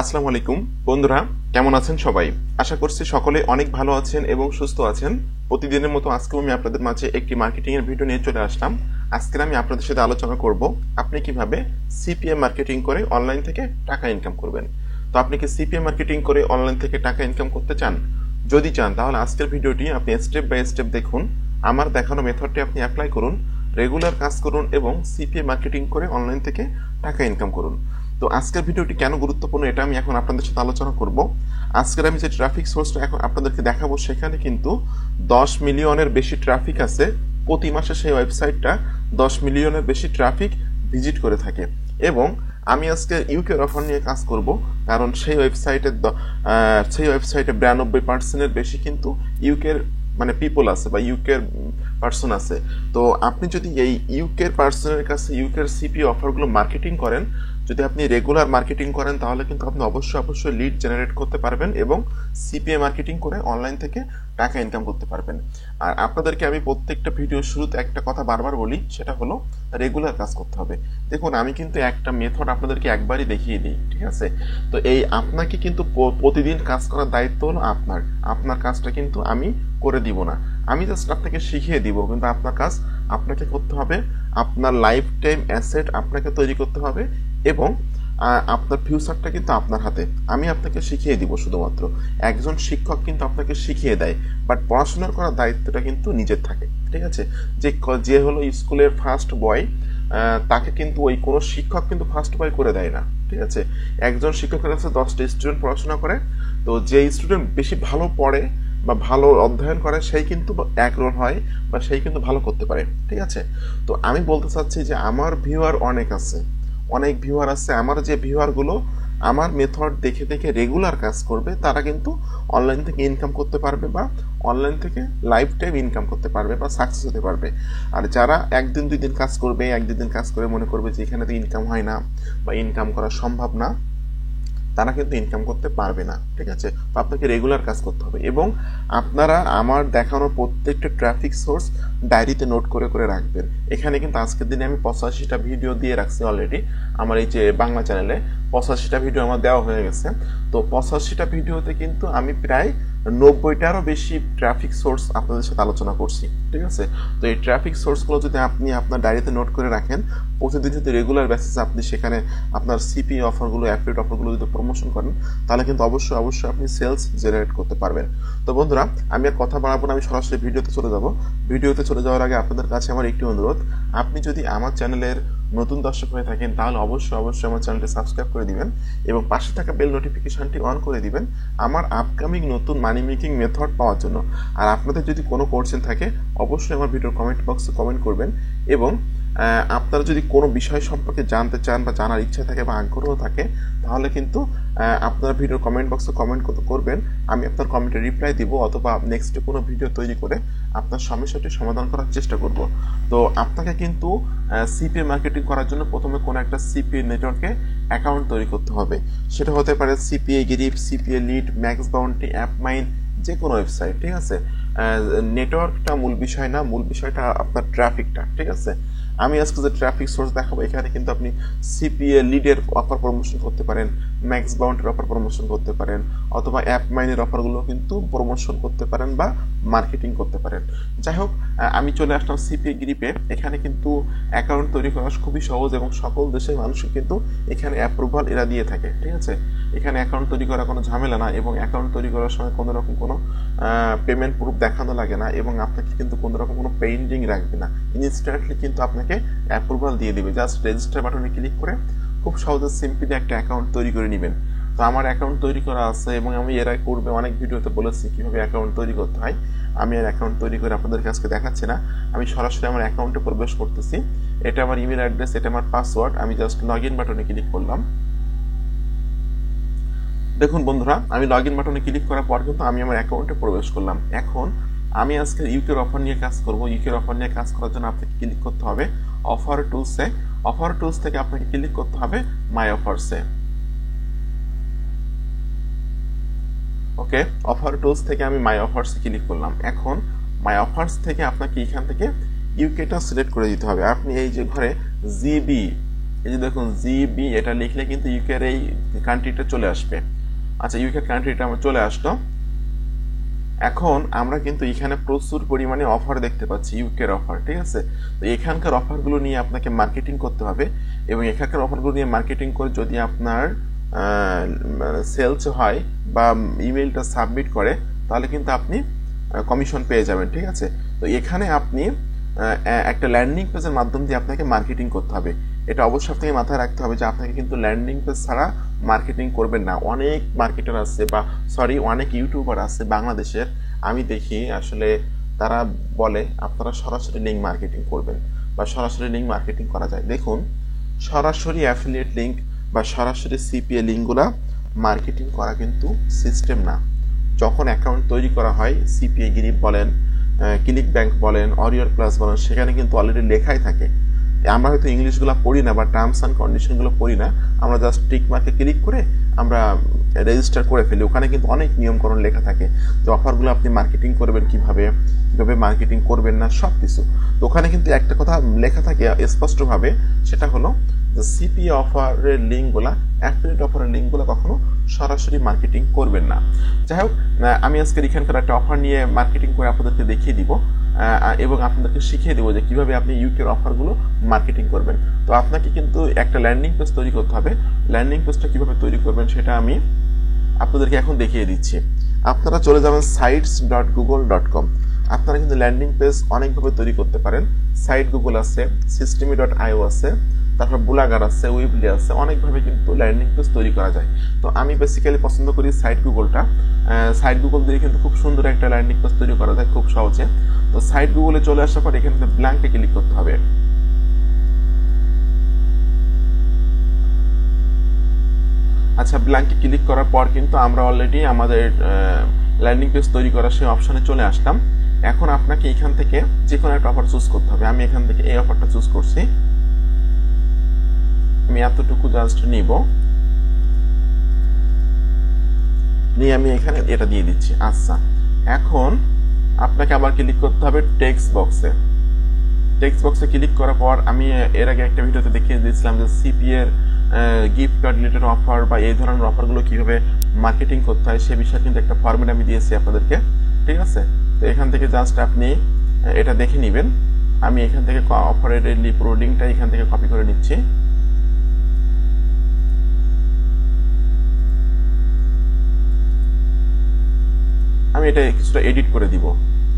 আসসালামু আলাইকুম বন্ধুরা, কেমন আছেন সবাই? আশা করছি সকলে অনেক ভালো আছেন এবং সুস্থ আছেন। প্রতিদিনের মতো আজকেও আমি আপনাদের মাঝে একটি মার্কেটিং এর ভিডিও নিয়ে চলে আসলাম। আজকে আমি আপনাদের সাথে আলোচনা করব আপনি কিভাবে সিপিএম মার্কেটিং করে অনলাইন থেকে টাকা ইনকাম করবেন। তো আপনি কি সিপিএম মার্কেটিং করে অনলাইন থেকে টাকা ইনকাম করতে চান? যদি চান তাহলে আজকের ভিডিওটি আপনি স্টেপ বাই স্টেপ দেখুন। আমার দেখানো মেথডটি আপনি অ্যাপ্লাই করুন, রেগুলার কাজ করুন এবং সিপিএম মার্কেটিং করে অনলাইন থেকে টাকা ইনকাম করুন। তো আজকের ভিডিওটি কেন গুরুত্বপূর্ণ এটা আমি এখন আপনাদের সাথে আলোচনা করব। আজকের আমি যে ট্রাফিক সোর্সটা এখন আপনাদেরকে দেখাবো সেখানে কিন্তু 10 মিলিয়নের বেশি ট্রাফিক আছে। প্রতি মাসে সেই ওয়েবসাইটটা 10 মিলিয়নের বেশি ট্রাফিক ভিজিট করে থাকে এবং আমি আজকে ইউকের অফার নিয়ে কাজ করব, কারণ সেই ওয়েবসাইটে 92% বেশি কিন্তু ইউকের পিপল আছে বা ইউকের পার্সন আছে। তো আপনি যদি এই ইউকের পার্সনের কাছে ইউকের সিপি অফারগুলো মার্কেটিং করেন, যদি আপনি রেগুলার মার্কেটিং করেন তাহলে কিন্তু আপনি অবশ্যই লিড জেনারেট করতে পারবেন এবং সিপিএ মার্কেটিং করে অনলাইন থেকে টাকা ইনকাম করতে পারবেন। আর আপনাদেরকে আমি প্রত্যেকটা ভিডিওর শুরুতে একটা কথা বারবার বলি, সেটা হলো রেগুলার কাজ করতে হবে। দেখুন, আমি কিন্তু একটা মেথড আপনাদেরকে একবারই দেখিয়ে দিই, ঠিক আছে? তো এই আপনাকে কিন্তু প্রতিদিন কাজ করার দায়িত্ব হলো আপনার কাজটা কিন্তু আমি করে দিব না, আমি জাস্ট আপনাকে শিখিয়ে দিব, কিন্তু আপনার কাজ আপনাকে করতে হবে। আপনার লাইফ টাইম অ্যাসেট আপনাকে তৈরি করতে হবে এবং আপনার ফিউচারটা কিন্তু আপনার হাতে। আমি আপনাকে শিখিয়ে দিব শুধুমাত্র। একজন শিক্ষক কিন্তু আপনাকে শিখিয়ে দেয়, বাট পড়াশোনা করার দায়িত্বটা কিন্তু নিজের থাকে, ঠিক আছে? যে হলো স্কুলের ফার্স্ট বয়, তাকে কিন্তু ওই কোনো শিক্ষক কিন্তু ফার্স্ট বয় করে দেয় না, ঠিক আছে? একজন শিক্ষকের কাছে 10টা স্টুডেন্ট পড়াশোনা করে, তো যে স্টুডেন্ট বেশি ভালো পড়ে বা ভালো অধ্যয়ন করে সেই কিন্তু এক রোল হয় বা সেই কিন্তু ভালো করতে পারে, ঠিক আছে? তো আমি বলতে চাচ্ছি যে আমার ভিউয়ার অনেক ভিউয়ার আছে। আমার যে ভিউয়ারগুলো আমার মেথড দেখে দেখে রেগুলার কাজ করবে, তারা কিন্তু অনলাইন থেকে ইনকাম করতে পারবে বা অনলাইন থেকে লাইফ টাইম ইনকাম করতে পারবে বা সাকসেস হতে পারবে। আর যারা একদিন দুই দিন কাজ করবে, এক দুই দিন কাজ করে মনে করবে যে এখানে তো ইনকাম হয় না বা ইনকাম করা সম্ভব না, তারা কিন্তু ইনকাম করতে পারবে না, ঠিক আছে? তো আপনাকে রেগুলার কাজ করতে হবে এবং আপনারা আমার দেখানো প্রত্যেকটা ট্রাফিক সোর্স ডায়েরিতে নোট করে করে রাখবেন। এখানে কিন্তু আজকের দিনে আমি 85টা ভিডিও দিয়ে রাখছি অলরেডি। আমার এই যে বাংলা চ্যানেলে 85টা ভিডিও আমার দেওয়া হয়ে গেছে। তো 85টা ভিডিওতে কিন্তু আমি প্রায় 90টারও বেশি ট্রাফিক সোর্স আপনাদের সাথে আলোচনা করছি, ঠিক আছে? তো এই ট্রাফিক সোর্সগুলো যদি আপনি আপনার ডায়েরিতে নোট করে রাখেন, প্রতিদিন যদি রেগুলার বেসিসে আপনি সেখানে আপনার সিপি অফারগুলো, অ্যাফিলিয়েট অফারগুলো যদি প্রমোশন করেন, তাহলে কিন্তু অবশ্যই আপনি সেলস জেনারেট করতে পারবেন। তো বন্ধুরা, আমি আর কথা বাড়াবো না, আমি সরাসরি ভিডিওতে চলে যাব। ভিডিওতে চলে যাওয়ার আগে আপনাদের কাছে আমার একটি অনুরোধ, আপনি যদি আমার চ্যানেলের নতুন দর্শক হয়ে থাকেন তাহলে অবশ্যই আমার চ্যানেলটি সাবস্ক্রাইব করে দিবেন এবং পাশে থাকা বেল নোটিফিকেশনটি অন করে দিবেন আমার আপকামিং নতুন মানি মেকিং মেথড পাওয়ার জন্য। আর আপনাদের যদি কোনো কোয়েশ্চেন থাকে অবশ্যই আমার ভিডিওর কমেন্ট বক্সে কমেন্ট করবেন এবং আপনারা যদি কোনো বিষয় সম্পর্কে জানতে চান বা জানার ইচ্ছা থাকে বা আগ্রহ থাকে, তাহলে কিন্তু আপনার ভিডিওর কমেন্ট বক্সে কমেন্ট করবেন। আমি আপনার কমেন্টে রিপ্লাই দিব অথবা নেক্সট কোনো ভিডিও তৈরি করে আপনার সমস্যাটি সমাধান করার চেষ্টা করব। তো আপনাকে কিন্তু সিপিএ মার্কেটিং করার জন্য প্রথমে কোনো একটা সিপিএ নেটওয়ার্কে অ্যাকাউন্ট তৈরি করতে হবে। সেটা হতে পারে CPA grip, CPA lead, max bounty, অ্যাপমাইন, যে কোনো ওয়েবসাইট, ঠিক আছে? নেটওয়ার্কটা মূল বিষয় না, মূল বিষয়টা আপনার ট্রাফিকটা, ঠিক আছে? আমি আজকে যে ট্রাফিক সোর্স দেখাবো এখানে কিন্তু আপনি সিপিএ লিডের অফার প্রমোশন করতে পারেন, ম্যাক্স বাউন্ডের অফার প্রমোশন করতে পারেন অথবা অ্যাপ মাইনের অফারগুলো কিন্তু প্রমোশন করতে পারেন বা মার্কেটিং করতে পারেন। যাই হোক, আমি চলে আসলাম সিপিএ গ্রিপে। এখানে কিন্তু অ্যাকাউন্ট তৈরি করা খুবই সহজ এবং সকল দেশের মানুষকে কিন্তু এখানে অ্যাপ্রুভাল এরা দিয়ে থাকে, ঠিক আছে? এখানে অ্যাকাউন্ট তৈরি করা কোনো ঝামেলা না এবং অ্যাকাউন্ট তৈরি করার সময় কোনো রকম কোনো পেমেন্ট প্রুফ দেখানো লাগে না এবং আপনাকে কিন্তু কোনো রকম কোনো পেন্ডিং রাখবে না। ইনস্ট্যান্টলি কিন্তু আপনাকে অ্যাপ্রুভাল দিয়ে দিবে। জাস্ট রেজিস্টার বাটনে ক্লিক করে খুব সহজে সিম্পলি একটা অ্যাকাউন্ট তৈরি করে নেবেন। তো আমার অ্যাকাউন্ট তৈরি করা আছে এবং আমি এর আগে পূর্বে অনেক ভিডিওতে বলেছি কীভাবে অ্যাকাউন্ট তৈরি করতে হয়। আমি আর অ্যাকাউন্ট তৈরি করে আপনাদের কাছে দেখাচ্ছি না, আমি সরাসরি আমার অ্যাকাউন্টে প্রবেশ করতেছি। এটা আমার ইমেল অ্যাড্রেস, এটা আমার পাসওয়ার্ড। আমি জাস্ট লগ ইন বাটনে ক্লিক করলাম। দেখুন বন্ধুরা, আমি লগ ইন বাটনে ক্লিক করার পর কিন্তু আমি আমার অ্যাকাউন্টে প্রবেশ করলাম। এখন আমি আজকে ইউকের অফার নিয়ে কাজ করব। ইউকের অফার নিয়ে কাজ করার জন্য আপনাকে ক্লিক করতে হবে অফার টুলসে। অফার টুলস থেকে আপনাকে ক্লিক করতে হবে মাই অফারসে। ওকে, অফার টুলস থেকে আমি মাই অফারসে ক্লিক করলাম। এখন মাই অফারস থেকে আপনাকে এখান থেকে ইউকেটা সিলেক্ট করে দিতে হবে। আপনি এই যে ঘরে জিবি এই যে দেখুন জিবি এটা লিখলে কিন্তু ইউকের এই কান্ট্রিটা চলে আসবে। আচ্ছা, ইউকের কান্ট্রিটা আমার চলে আসলো। এখন আমরা কিন্তু এখানে প্রচুর পরিমাণে অফার দেখতে পাচ্ছি, ইউকের অফার, ঠিক আছে। তো এখানকার অফারগুলো নিয়ে আপনাকে মার্কেটিং করতে হবে, এবং এখানকার অফারগুলো নিয়ে মার্কেটিং করে যদি আপনার সেলস হয় বা ইমেলটা সাবমিট করে, তাহলে কিন্তু আপনি কমিশন পেয়ে যাবেন, ঠিক আছে। তো এখানে আপনি একটা ল্যান্ডিং পেজের মাধ্যম দিয়ে আপনাকে মার্কেটিং করতে হবে। এটা অবশ্যই আপনাকে মাথায় রাখতে হবে যে আপনাকে কিন্তু ল্যান্ডিং পেজ ছাড়া মার্কেটিং করবেন না। অনেক মার্কেটার আছে বা অনেক ইউটিউবার আছে বাংলাদেশের, আমি দেখি আসলে তারা বলে আপনারা সরাসরি লিঙ্ক মার্কেটিং করবেন বা সরাসরি লিঙ্ক মার্কেটিং করা যায়। দেখুন, সরাসরি অ্যাফিলিয়েট লিঙ্ক বা সরাসরি সিপিএ লিঙ্কগুলা মার্কেটিং করা কিন্তু সিস্টেম না। যখন অ্যাকাউন্ট তৈরি করা হয়, সিপিএ গ্রিপ বলেন, ক্লিক ব্যাংক বলেন, অরিয়র প্লাস বলেন, সেখানে কিন্তু অলরেডি লেখাই থাকে। আমরা হয়তো ইংলিশগুলো পড়ি না বা টার্মস অ্যান্ড কন্ডিশনগুলো পড়ি না, আমরা জাস্ট টিক মার্কে ক্লিক করে আমরা রেজিস্টার করে ফেলি। ওখানে কিন্তু অনেক নিয়মকরণ লেখা থাকে যে অফারগুলো আপনি মার্কেটিং করবেন কিভাবে মার্কেটিং করবেন না, সব কিছু। তো ওখানে কিন্তু একটা কথা লেখা থাকে স্পষ্টভাবে, সেটা হলো যে সিপিএ অফারের লিঙ্কগুলা, অ্যাফিলিয়েট অফারের লিঙ্কগুলো কখনো সরাসরি মার্কেটিং করবেন না। যাই হোক, আমি আজকের এখানকার একটা অফার নিয়ে মার্কেটিং করে আপনাদেরকে দেখিয়ে দিব এবং আপনাদেরকে শিখিয়ে দেবো যে কিভাবে আপনি ইউকের অফারগুলো মার্কেটিং করবেন। তো আপনাকে কিন্তু একটা ল্যান্ডিং পেজ তৈরি করতে হবে। ল্যান্ডিং পেজটা কিভাবে তৈরি করবেন সেটা আমি আপনাদেরকে এখন দেখিয়ে দিচ্ছি। আপনারা চলে যাবেন sites.google.com। আপনারা কিন্তু ল্যান্ডিং পেজ অনেকভাবে তৈরি করতে পারেন। সাইট গুগল আছে, systemy.io আছে, তারপর বুলাগার আছে, উইবলি আছে, অনেকভাবে কিন্তু ল্যান্ডিং পেজ তৈরি করা যায়। তো আমি বেসিক্যালি পছন্দ করি সাইট গুগলটা। সাইট গুগল দিয়ে কিন্তু খুব সুন্দর একটা ল্যান্ডিং পেজ তৈরি করা যায় খুব সহজে। তো সাইট গুগলে চলে আসার পর এখানে ব্ল্যাঙ্কে ক্লিক করতে হবে। আচ্ছা, ব্ল্যাঙ্কে ক্লিক করার পর কিন্তু আমরা অলরেডি আমাদের ল্যান্ডিং পেজ তৈরি করার সেই অপশনে চলে আসলাম। এখন আপনাকে এখান থেকে যে কোনো একটা অফার চুজ করতে হবে। আমি এখান থেকে এই অফারটা চুজ করছি, আমি এতটুকু জাস্ট নিব, নিয়ে আমি এখানে এটা দিয়ে দিচ্ছি। আচ্ছা, এখন আপনাকে আবার ক্লিক করতে হবে টেক্সট বক্সে। টেক্সট বক্সে ক্লিক করার পর আমি এর আগে একটা ভিডিওতে দেখিয়ে দিয়েছিলাম যে সিপি এর গিফট কার্ড রিলেটেড অফার বা এই ধরনের অফারগুলো কিভাবে মার্কেটিং করতে হয় সে বিষয়ে কিন্তু একটা ফরম্যাট আমি দিয়েছি আপনাদেরকে, ঠিক আছে। তো এখান থেকে জাস্ট আপনি এটা দেখে নেবেন। আমি এখান থেকে অফারের পুরো লিঙ্কটা এখান থেকে কপি করে নিচ্ছি। আমি এটা কিছুটা এডিট করে দিব,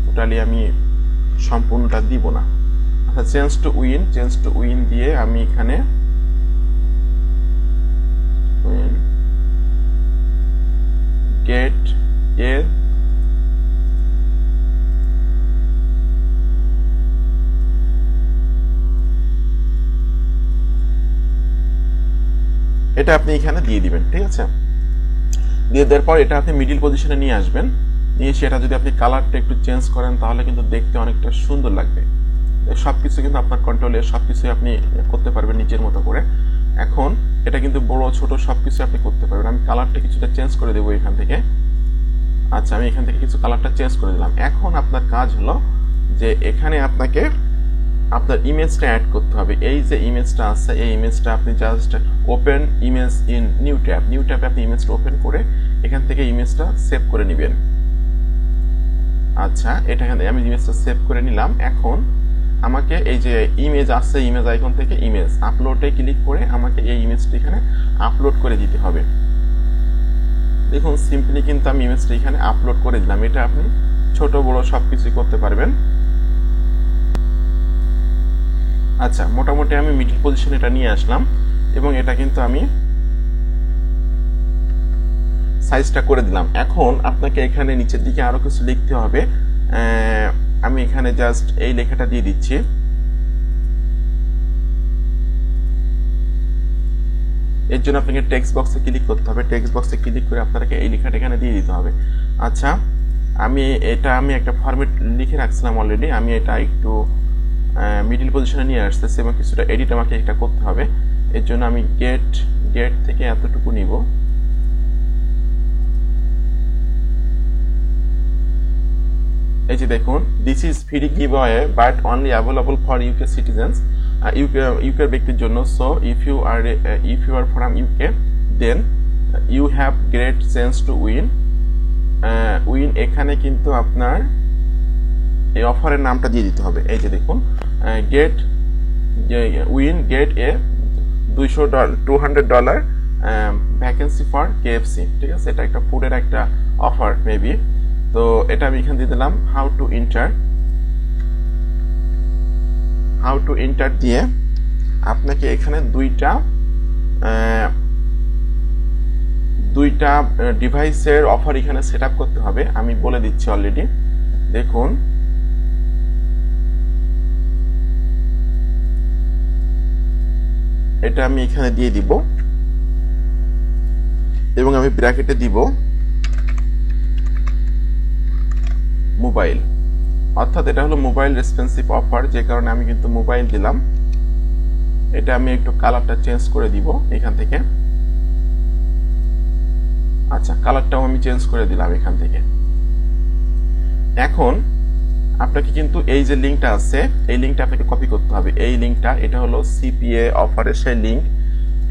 টোটালি আমি সম্পূর্ণটা দিব না। আচ্ছা, চেঞ্জ টু উইন দিয়ে আমি এখানে গেট এর এটা আপনি এখানে দিয়ে দিবেন, ঠিক আছে। দিয়ে দেওয়ার পর এটা আপনি মিডিল পজিশনে নিয়ে আসবেন, নিয়ে সেটা যদি আপনি কালারটা একটু চেঞ্জ করেন তাহলে কিন্তু দেখতে অনেকটা সুন্দর লাগবে। সবকিছু কিন্তু আপনার কন্ট্রোলে সবকিছু আপনি করতে পারবেন নিজের মতো করে। এখন এটা কিন্তু বড় ছোট সবকিছু আপনি করতে পারবেন। আমি কালারটা কিছুটা চেঞ্জ করে দেবো এখান থেকে। আচ্ছা, আমি এখান থেকে কিছু কালারটা চেঞ্জ করে দিলাম। এখন আপনার কাজ হলো যে এখানে আপনাকে আপনার ইমেজটা অ্যাড করতে হবে। এই যে ইমেজটা আছে এই ইমেজটা আপনি just open image in new ট্যাবে আপনি ইমেজটা ওপেন করে এখান থেকে ইমেজটা সেভ করে নেবেন। আচ্ছা, এটা আমি ইমেজটা সেভ করে নিলাম। এখন আমাকে এই যে ইমেজ আছে ইমেজ আইকন থেকে ইমেজ আপলোডে ক্লিক করে আমাকে এই ইমেজটা এখানে আপলোড করে দিতে হবে। দেখুন, সিম্পলি কিন্তু আমি ইমেজটা এখানে আপলোড করে দিলাম। এটা আপনি ছোট বড় সবকিছু করতে পারবেন। আচ্ছা, মোটামুটি আমি মিডল পজিশন এটা নিয়ে আসলাম এবং এটা কিন্তু আমি সাইজটা করে দিলাম। এখন আপনাকে এখানে নিচের দিকে আরো কিছু লিখতে হবে। আমি এখানে জাস্ট এই লেখাটা দিয়ে দিচ্ছি। এর জন্য আপনাকে টেক্সট বক্সে ক্লিক করতে হবে। টেক্সট বক্সে ক্লিক করে আপনাকে এই লেখাটা এখানে দিয়ে দিতে হবে। আচ্ছা, আমি একটা ফরম্যাট লিখে রাখছিলাম অলরেডি। আমি এটা একটু মিডল পজিশনে নিয়ে আসতেছি এবং কিছুটা এডিট আমাকে এটা করতে হবে। এর জন্য আমি গেট থেকে এতটুকু নিব। এই যে দেখুন, this is free giveaway but only available for UK citizens. ইউকের ব্যক্তির জন্য। So if you are from UK then you have great chance to win. এখানে কিন্তু আপনার এই অফারের নামটা দিয়ে দিতে হবে। এই যে দেখুন, gate A $200 vacancy for KFC, ঠিক আছে? এটা একটা ফুডের একটা অফার মেবি। তো এটা আমি এখানে দিয়ে দিলাম হাউ টু এন্টার দিয়ে আপনাকে এখানে দুইটা ডিভাইসের অফার এখানে সেট আপ করতে হবে। আমি বলে দিচ্ছি অলরেডি, দেখুন এটা আমি এখানে দিয়ে দিব এবং আমি ব্র্যাকেটে দিব মোবাইল, অর্থাৎ এটা হলো মোবাইল রেসপন্সিভ অফার, যে কারণে আমি কিন্তু মোবাইল দিলাম। এটা আমি একটু কালারটা চেঞ্জ করে দিব এখান থেকে। আচ্ছা, কালারটাও আমি চেঞ্জ করে দিলাম এখান থেকে। এখন আপনাকে কিন্তু এই যে লিঙ্কটা আছে, এই লিঙ্কটা আপনাকে কপি করতে হবে। এই লিঙ্কটা, এটা হলো সিপিএ অফারের সেই লিঙ্ক।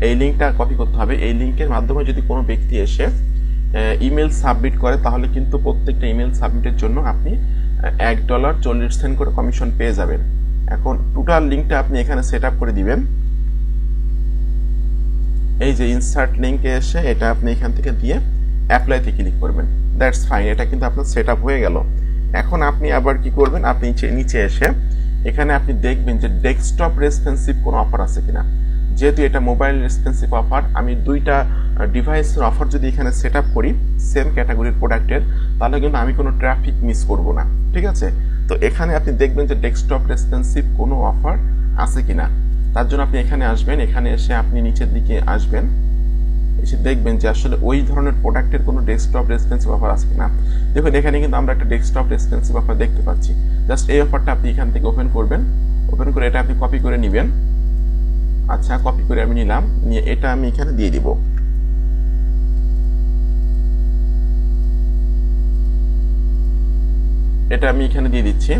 এই লিঙ্কটা কপি করতে হবে। এই লিঙ্কের মাধ্যমে যদি কোনো ব্যক্তি এসে ইমেল সাবমিট করে, তাহলে কিন্তু প্রত্যেকটা ইমেল সাবমিটের জন্য আপনি $1.40 করে কমিশন পেয়ে যাবেন। এখন টোটাল লিঙ্কটা আপনি এখানে সেট আপ করে দিবেন। এই যে ইনসার্ট লিঙ্কে এসে এটা আপনি এখান থেকে দিয়ে অ্যাপ্লাইতে ক্লিক করবেন। দ্যাটস ফাইন, এটা কিন্তু আপনার সেট আপ হয়ে গেল। এখন আপনি আবার কি করবেন, আপনি নিচে এসে এখানে আপনি দেখবেন যে ডেস্কটপ রেসপন্সিভ কোনো অফার আছে কিনা। যেহেতু এটা মোবাইল রেসপন্সিভ অফার, আমি দুইটা ডিভাইসের অফার যদি এখানে সেট আপ করি সেম ক্যাটাগরির প্রোডাক্টের, তাহলে কিন্তু আমি কোনো ট্রাফিক মিস করব না, ঠিক আছে? তো এখানে আপনি দেখবেন যে ডেস্কটপ রেসপন্সিভ কোনো অফার আছে কিনা। তার জন্য আপনি এখানে আসবেন, এখানে এসে আপনি নিচের দিকে আসবেন, এসে দেখবেন যে আসলে ওই ধরনের প্রোডাক্টের কোনো ডেস্কটপ রেসপন্সিভ অফার আছে কিনা। দেখুন এখানে কিন্তু আমরা একটা ডেস্কটপ রেসপন্সিভ অফার দেখতে পাচ্ছি। জাস্ট এই অফারটা আপনি এখান থেকে ওপেন করবেন, ওপেন করে এটা আপনি কপি করে নেবেন। আচ্ছা, কপি করে আমি নিলাম, নিয়ে এটা আমি এখানে দিয়ে দিব। এটা আমি এখানে দিয়ে দিচ্ছি।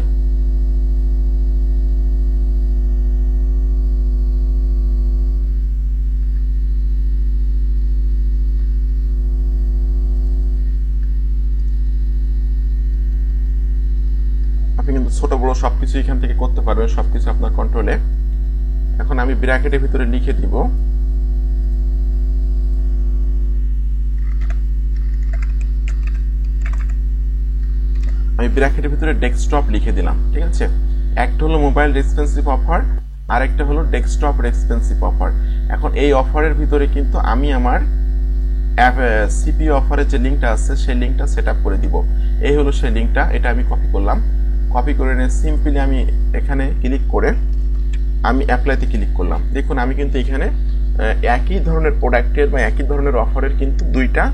আপনি কিন্তু ছোট বড় সবকিছু এখান থেকে করতে পারবেন, সবকিছু আপনার কন্ট্রোলে। এখন আমি ব্র্যাকেটের ভিতরে লিখে দিব ডেস্কটপ লিখে দিলাম, ঠিক আছে? একটা হলো মোবাইল রেসপন্সিভ অফার, আর একটা হলো ডেস্কটপ রেসপন্সিভ অফার। এখন এই অফারের ভিতরে কিন্তু আমি আমার সিপি অফারের যে লিঙ্কটা আছে সেই লিঙ্কটা সেট আপ করে দিব। এই হলো সেই লিঙ্কটা, এটা আমি কপি করলাম। কপি করে নিয়ে সিম্পলি আমি এখানে ক্লিক করে আমি অ্যাপ্লাইতে ক্লিক করলাম। দেখুন আমি কিন্তু এখানে একই ধরনের প্রোডাক্টের বা একই ধরনের অফারের কিন্তু দুইটা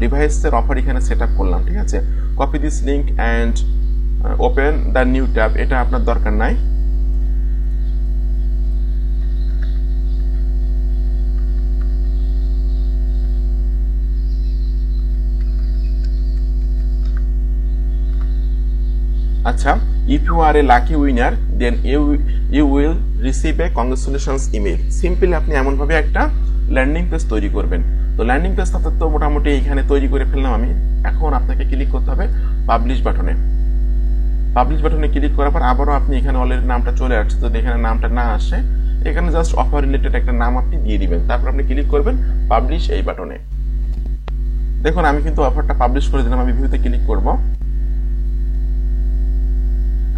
ডিভাইসের অফার এখানে সেট আপ করলাম, ঠিক আছে? Copy this link and open the new tab, এটা আপনার দরকার নাই। আচ্ছা, if you are a lucky winner then you will receive a congratulations email। Simply আপনি এমনভাবে একটা ল্যান্ডিং পেজ তৈরি করবেন। তো ল্যান্ডিং পেজটা তো মোটামুটি এখানে তৈরি করে ফেললাম আমি। এখন আপনাকে ক্লিক করতে হবে পাবলিশ বাটনে। পাবলিশ বাটনে ক্লিক করার পর আবারও আপনি এখানে অলরেডি নামটা চলে আসছে, যদি এখানে নামটা না আসে এখানে জাস্ট অফার রিলেটেড একটা নাম আপনি দিয়ে দিবেন, তারপর আপনি ক্লিক করবেন পাবলিশ এই বাটনে। দেখুন আমি কিন্তু অফারটা পাবলিশ করে দিলাম। আমি ভিউতে ক্লিক করব।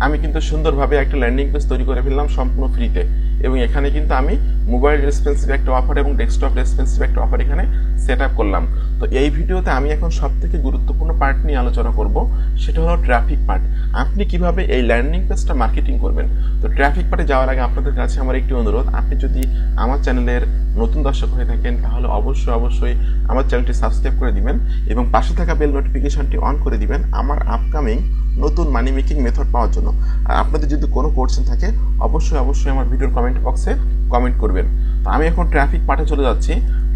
আমি কিন্তু সুন্দরভাবে একটা ল্যান্ডিং পেজ তৈরি করে ফেললাম সম্পূর্ণ ফ্রিতে, এবং এখানে কিন্তু আমি মোবাইল রেসপন্সিভ একটা অফার এবং ডেস্কটপ রেসপন্সিভ একটা অফার এখানে সেট আপ করলাম। তো এই ভিডিওতে আমি এখন সবথেকে গুরুত্বপূর্ণ পার্ট নিয়ে আলোচনা করব, সেটা হলো ট্রাফিক পার্ট। আপনি কিভাবে এই ল্যান্ডিং পেজটা মার্কেটিং করবেন। তো ট্রাফিক পার্টে যাওয়ার আগে আপনাদের কাছে আমার একটি অনুরোধ, আপনি যদি আমার চ্যানেলের নতুন দর্শক হয়ে থাকেন তাহলে অবশ্যই আমার চ্যানেলটি সাবস্ক্রাইব করে দিবেন এবং পাশে থাকা বেল নোটিফিকেশনটি অন করে দিবেন আমার আপকামিং নতুন মানি মেকিং মেথড পাওয়ার জন্য। আর আপনাদের যদি কোনো কোয়েশ্চেন থাকে অবশ্যই আমার ভিডিওর কমেন্ট বক্সে কমেন্ট করবেন। তো আমি এখন ট্রাফিক পার্টে চলে যাচ্ছি।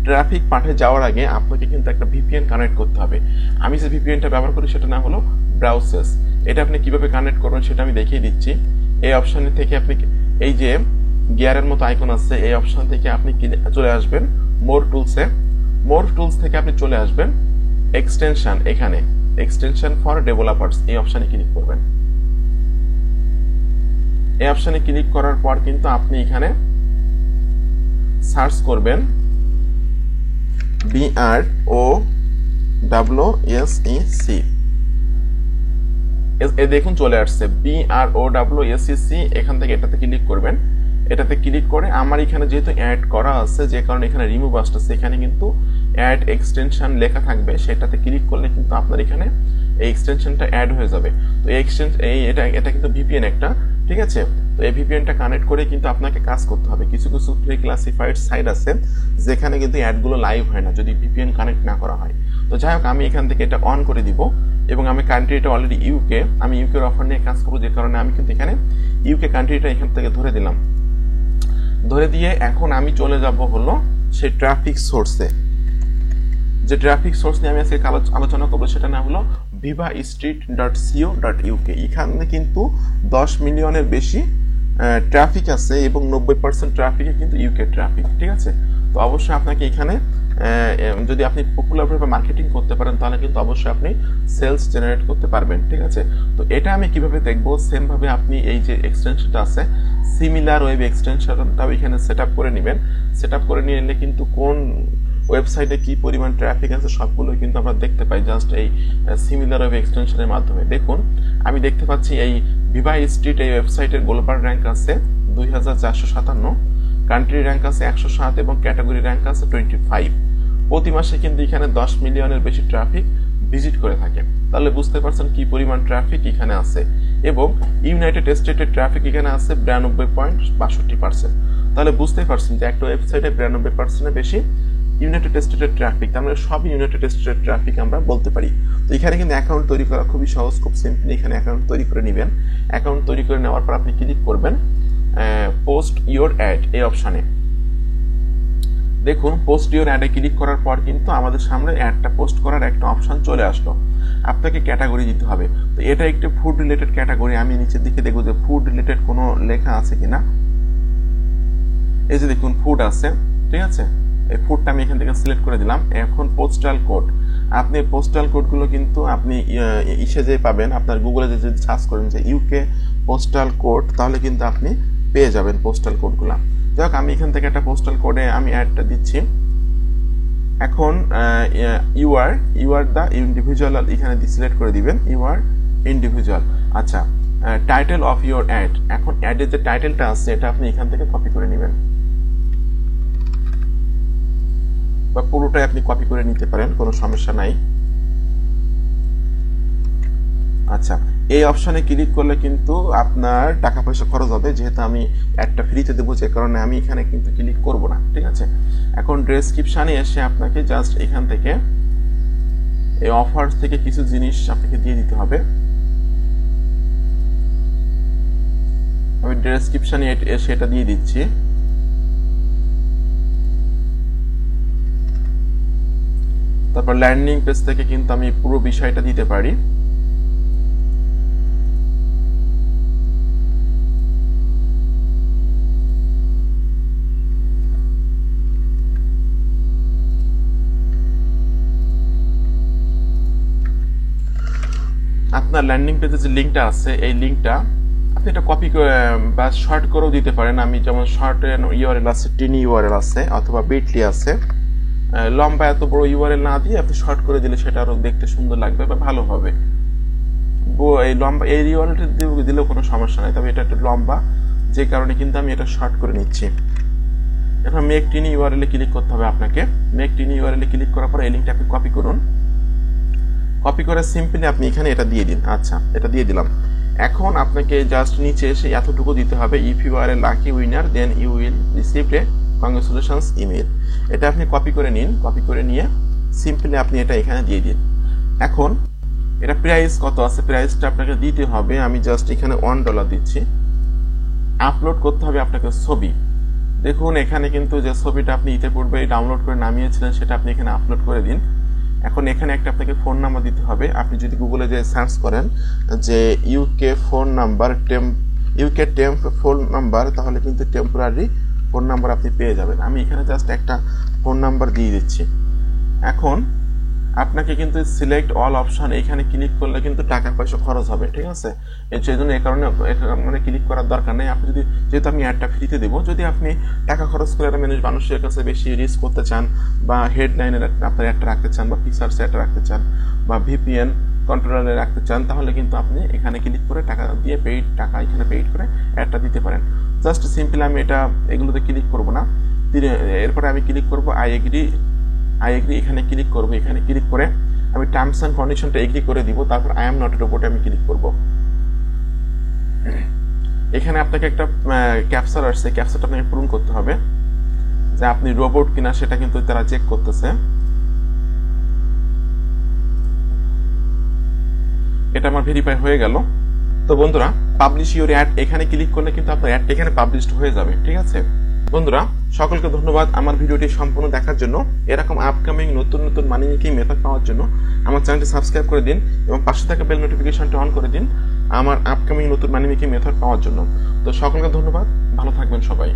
ট্রাফিক পার্টে যাওয়ার আগে আপনাকে কিন্তু একটা ভিপিএন কানেক্ট করতে হবে। আমি যে ভিপিএনটা ব্যবহার করি সেটা নাম হলো ব্রাউসেস। এটা আপনি কিভাবে কানেক্ট করবেন সেটা আমি দেখিয়ে দিচ্ছি। এই অপশানে থেকে আপনি এই যে গিয়ারের মতো আইকন আছে, এই অপশন থেকে আপনি চলে আসবেন মোর টুলসে। মোর টুলস থেকে আপনি চলে আসবেন এক্সটেনশন, এখানে এক্সটেনশন ফর ডেভেলপার্স এই অপশনে ক্লিক করবেন। এই অপশনে ক্লিক করার পর কিন্তু আপনি এখানে সার্চ করবেন BROWSEC। দেখুন চলে আসছে BROWSEC। এখান থেকে এটাতে ক্লিক করবেন। এটাতে ক্লিক করে আমার এখানে যেহেতু অ্যাড করা আছে, যে কারণে এখানে রিমুভ আসতেছে, এখানে কিন্তু অ্যাড এক্সটেনশন লেখা থাকবে, সেটাতে ক্লিক করলে কিন্তু আপনার এখানে এই এক্সটেনশনটা অ্যাড হয়ে যাবে। তো এই এটা কিন্তু ভিপিএন একটা, ঠিক আছে। তো এই ভিপিএনটা কানেক্ট করে কিন্তু আপনাকে কাজ করতে হবে। কিছু কিছু প্রি ক্লাসিফাইড সাইট আছে যেখানে কিন্তু অ্যাডগুলো লাইভ হয় না যদি ভিপিএন কানেক্ট না করা হয়। তো যাই হোক, আমি এখান থেকে এটা অন করে দিব এবং আমি কান্ট্রিটা অলরেডি ইউকে, আমি ইউকের অফার নিয়ে কাজ করবো, যে কারণে আমি কিন্তু এখানে ইউকে কান্ট্রিটা এখান থেকে ধরে দিলাম। ধরে দিয়ে এখন আমি চলে যাব হলো সেই ট্রাফিক সোর্সে। যে ট্রাফিক সোর্স নিয়ে আমি আজকে আলোচনা করবো সেটা নাম হলো vivastreet.co.uk। এখানে কিন্তু 10 মিলিয়নের বেশি ট্রাফিক আছে এবং 90% ট্রাফিকে কিন্তু ইউকে ট্রাফিক, ঠিক আছে। তো অবশ্যই আপনাকে এখানে যদি আপনি পপুলারভাবে মার্কেটিং করতে পারেন তাহলে কিন্তু অবশ্যই আপনি সেলস জেনারেট করতে পারবেন, ঠিক আছে। তো এটা আমি কিভাবে দেখবো, সেম ভাবে আপনি এই যে এক্সটেনশনটা আছে সিমিলার ওয়েব এক্সটেনশনটাও এখানে সেট আপ করে নেবেন। সেট আপ করে নিলে কিন্তু কোন ওয়েবসাইটে কি পরিমাণ ট্রাফিক আছে সবগুলো কিন্তু আমরা দেখতে পাই জাস্ট এই সিমিলার ওয়েব এক্সটেনশনের মাধ্যমে। দেখুন আমি দেখতে পাচ্ছি এই ভিভা স্ট্রিট এই ওয়েবসাইটের গ্লোবাল র্যাঙ্ক আছে 2457, কান্ট্রি র্যাঙ্ক আছে 107 এবং ক্যাটাগরি র্যাঙ্ক আছে 25। প্রতি মাসে কিন্তু এখানে 10 মিলিয়নের বেশি ট্রাফিক ভিজিট করে থাকে। তাহলে বুঝতে পারছেন কি পরিমাণ ট্রাফিক এখানে আছে। এবং ইউনাইটেড স্টেটের ট্রাফিক এখানে আছে 92.62%। তাহলে বুঝতে পারছেন যে একটা ওয়েবসাইটে 92%-এর বেশি ইউনাইটেড স্টেটের ট্রাফিক, তার মানে সব ইউনাইটেড স্টেটের ট্রাফিক আমরা বলতে পারি। তো এখানে কিন্তু অ্যাকাউন্ট তৈরি করা খুবই সহজ, খুব সিম্পলি এখানে অ্যাকাউন্ট তৈরি করে নেবেন। অ্যাকাউন্ট তৈরি করে নেওয়ার পর আপনি ক্লিক করবেন পোস্ট ইওর অ্যাড এই অপশানে। দেখুন পোস্ট ইওর অ্যাডে ক্লিক করার পর কিন্তু আমাদের সামনে অ্যাডটা পোস্ট করার একটা অপশন চলে আসলো। আপনাকে ক্যাটাগরি দিতে হবে। তো এটা একটি ফুড রিলেটেড ক্যাটাগরি। আমি নিচের দিকে দেখবো যে ফুড রিলেটেড কোনো লেখা আছে কিনা। এই যে দেখুন ফুড আছে, ঠিক আছে। এই ফুডটা আমি এখান থেকে সিলেক্ট করে দিলাম। এখন পোস্টাল কোড, আপনি পোস্টাল কোডগুলো কিন্তু আপনি ইসে যে পাবেন, আপনার গুগলে যদি সার্চ করেন যে ইউকে পোস্টাল কোড, তাহলে কিন্তু আপনি পেয়ে যাবেন পোস্টাল কোডগুলো। যাই হোক, আমি এখান থেকে একটা পোস্টাল কোডে আমি অ্যাডটা দিচ্ছি। এখন ইউ আর দ্য ইন্ডিভিজুয়াল এখানে সিলেক্ট করে দিবেন, ইউ আর ইন্ডিভিজুয়াল। আচ্ছা, টাইটেল অফ ইউর অ্যাড, এখন অ্যাডের যে টাইটেলটা আছে এটা আপনি এখান থেকে কপি করে নেবেন বা পুরোটাই আপনি কপি করে নিতে পারেন, কোনো সমস্যা নাই। আচ্ছা, এই অপশনে ক্লিক করলে কিন্তু আপনার টাকা পয়সা খরচ হবে, যেহেতু আমি একটা ফ্রিতে দেবো, যে কারণে আমি এখানে কিন্তু ক্লিক করব না, ঠিক আছে। এখন ডেসক্রিপশনে এসে আপনাকে জাস্ট এখান থেকে এই অফার থেকে কিছু জিনিস আপনাকে দিয়ে দিতে হবে। আমি ডেসক্রিপশনে এসে এটা দিয়ে দিচ্ছি। তারপর ল্যান্ডিং পেজ থেকে কিন্তু আমি পুরো বিষয়টা দিতে পারি। আপনার ল্যান্ডিং পেজে যে লিঙ্কটা আছে এই লিঙ্কটা আপনি এটা কপি করে বা শর্ট করেও দিতে পারেন। আমি যেমন শর্ট ইউআরএল আছে, টিনি ইউআরএল আছে অথবা বিটলি আছে। লম্বা এত বড় ইউআরএল না দিয়ে আপনি শর্ট করে দিলে সেটা আরো দেখতে সুন্দর লাগবে বা ভালো হবে। এই লম্বা এই ইউআরএলটা দিলেও কোনো সমস্যা নাই, তবে এটা একটু লম্বা, যে কারণে কিন্তু আমি এটা শর্ট করে নিচ্ছি। এখন মেক টিনি ইউআরএল এ ক্লিক করতে হবে আপনাকে। মেক টিনি ইউআরএল এ ক্লিক করার পর এই লিঙ্কটা আপনি কপি করুন। কপি করে সিম্পলি আপনি এখানে এটা দিয়ে দিন। আচ্ছা, এটা দিয়ে দিলাম। এখন আপনাকে জাস্ট নিচে এসে এতটুকু দিতে হবে, if you are a lucky winner then you will receive a congratulations email. এটা আপনি কপি করে নিন। কপি করে নিয়ে সিম্পলি আপনি এটা এখানে দিয়ে দিন। এখন এটা প্রাইস কত আছে, প্রাইসটা আপনাকে দিতে হবে। আমি জাস্ট এখানে $1 দিচ্ছি। আপলোড করতে হবে আপনাকে ছবি। দেখুন এখানে কিন্তু যে ছবিটা আপনি ইতিপূর্বে ডাউনলোড করে নামিয়েছিলেন সেটা আপনি এখানে আপলোড করে দিন। এখন এখানে একটা আপনাকে ফোন নাম্বার দিতে হবে। আপনি যদি গুগলে যে সার্চ করেন যে UK phone number UK temp phone number, তাহলে কিন্তু টেম্পোরারি ফোন নাম্বার আপনি পেয়ে যাবেন। আমি এখানে জাস্ট একটা ফোন নাম্বার দিয়ে দিচ্ছি। এখন আপনাকে কিন্তু সিলেক্ট অল অপশন এইখানে ক্লিক করলে কিন্তু টাকা পয়সা খরচ হবে, ঠিক আছে? সেই জন্য এই কারণে মানে ক্লিক করার দরকার নেই। আপনি যদি, যেহেতু আমি অ্যাডটা ফ্রিতে দেবো, যদি আপনি টাকা খরচ করে মানুষের কাছে বেশি রিস্ক করতে চান, বা হেডলাইনের আপনার অ্যাডটা রাখতে চান, বা ফিচার্স অ্যাডটা রাখতে চান, বা ভিপিএন কন্ট্রোলারে রাখতে চান, তাহলে কিন্তু আপনি এখানে ক্লিক করে টাকা দিয়ে টাকা এখানে পেইড করে অ্যাডটা দিতে পারেন। জাস্ট সিম্পলি আমি এগুলোতে ক্লিক করবো না, এরপরে আমি ক্লিক করবো আই এগ্রি এখানে ক্লিক করবো। এখানে ক্লিক করে আমি টার্মস অ্যান্ড কন্ডিশনটা এগ্রি করে দিব। তারপর আই এম নট এ রোবটে আমি ক্লিক করব। এখানে আপনাকে একটা ক্যাপচার আসছে, ক্যাপচারটা আপনাকে পূরণ করতে হবে যে আপনি রোবট কিনা, সেটা কিন্তু তারা চেক করতেছে। এটা আমার ভেরিফাই হয়ে গেল। তো বন্ধুরা, পাবলিশ ইউর অ্যাড এখানে ক্লিক করলে কিন্তু আপনার অ্যাডটা এখানে পাবলিশড হয়ে যাবে, ঠিক আছে? বন্ধুরা, সকলকে ধন্যবাদ আমার ভিডিওটি সম্পূর্ণ দেখার জন্য। এরকম আপকামিং নতুন নতুন মানি মেকিং মেথড পাওয়ার জন্য আমার চ্যানেলটি সাবস্ক্রাইব করে দিন এবং পাশে থাকা বেল নোটিফিকেশনটা অন করে দিন আমার আপকামিং নতুন মানি মেকিং মেথড পাওয়ার জন্য। তো সকলকে ধন্যবাদ, ভালো থাকবেন সবাই।